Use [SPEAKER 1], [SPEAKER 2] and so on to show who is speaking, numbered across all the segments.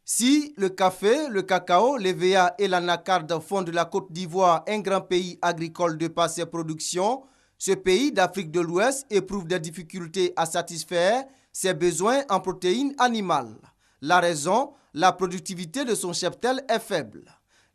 [SPEAKER 1] Si le café, le cacao, l'EVA et l'anacarde font de la Côte d'Ivoire un grand pays agricole de par ses productions, ce pays d'Afrique de l'Ouest éprouve des difficultés à satisfaire ses besoins en protéines animales. La raison, la productivité de son cheptel est faible.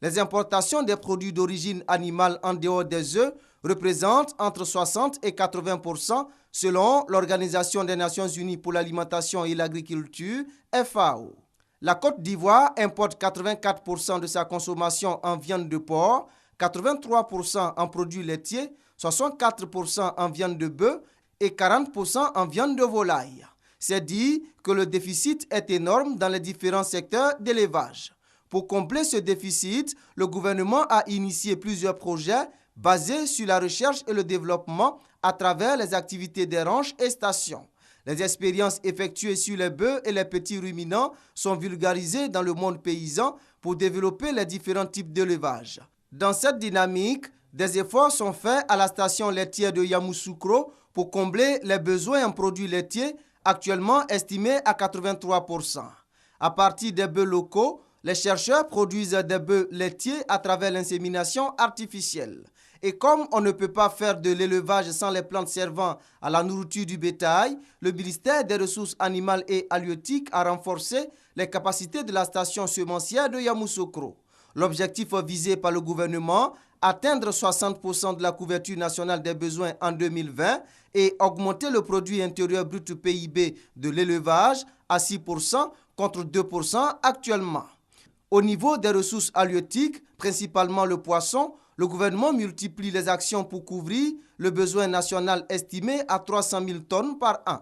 [SPEAKER 1] Les importations des produits d'origine animale en dehors des œufs représentent entre 60 et 80% selon l'Organisation des Nations Unies pour l'alimentation et l'agriculture, FAO. La Côte d'Ivoire importe 84% de sa consommation en viande de porc, 83% en produits laitiers, 64% en viande de bœuf et 40% en viande de volaille. C'est dire que le déficit est énorme dans les différents secteurs d'élevage. Pour combler ce déficit, le gouvernement a initié plusieurs projets basés sur la recherche et le développement à travers les activités des ranchs et stations. Les expériences effectuées sur les bœufs et les petits ruminants sont vulgarisées dans le monde paysan pour développer les différents types d'élevage. Dans cette dynamique, des efforts sont faits à la station laitière de Yamoussoukro pour combler les besoins en produits laitiers actuellement estimés à 83%. À partir des bœufs locaux, les chercheurs produisent des bœufs laitiers à travers l'insémination artificielle. Et comme on ne peut pas faire de l'élevage sans les plantes servant à la nourriture du bétail, le ministère des Ressources animales et halieutiques a renforcé les capacités de la station semencière de Yamoussoukro. L'objectif visé par le gouvernement, atteindre 60% de la couverture nationale des besoins en 2020 et augmenter le produit intérieur brut PIB de l'élevage à 6% contre 2% actuellement. Au niveau des ressources halieutiques, principalement le poisson, le gouvernement multiplie les actions pour couvrir le besoin national estimé à 300 000 tonnes par an.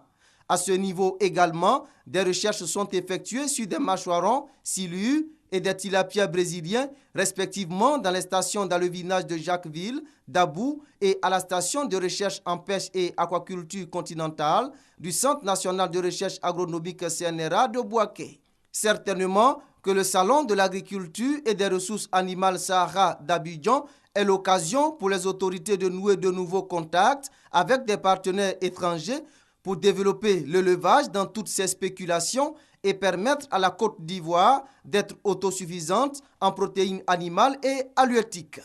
[SPEAKER 1] À ce niveau également, des recherches sont effectuées sur des mâchoirons, silures et des tilapias brésiliens, respectivement dans les stations d'alevinage de Jacquesville, d'Abou et à la station de recherche en pêche et aquaculture continentale du Centre national de recherche agronomique CNRA de Bouaké. Certainement que le Salon de l'agriculture et des ressources animales Sahara d'Abidjan est l'occasion pour les autorités de nouer de nouveaux contacts avec des partenaires étrangers pour développer l'élevage dans toutes ses spéculations et permettre à la Côte d'Ivoire d'être autosuffisante en protéines animales et halieutiques.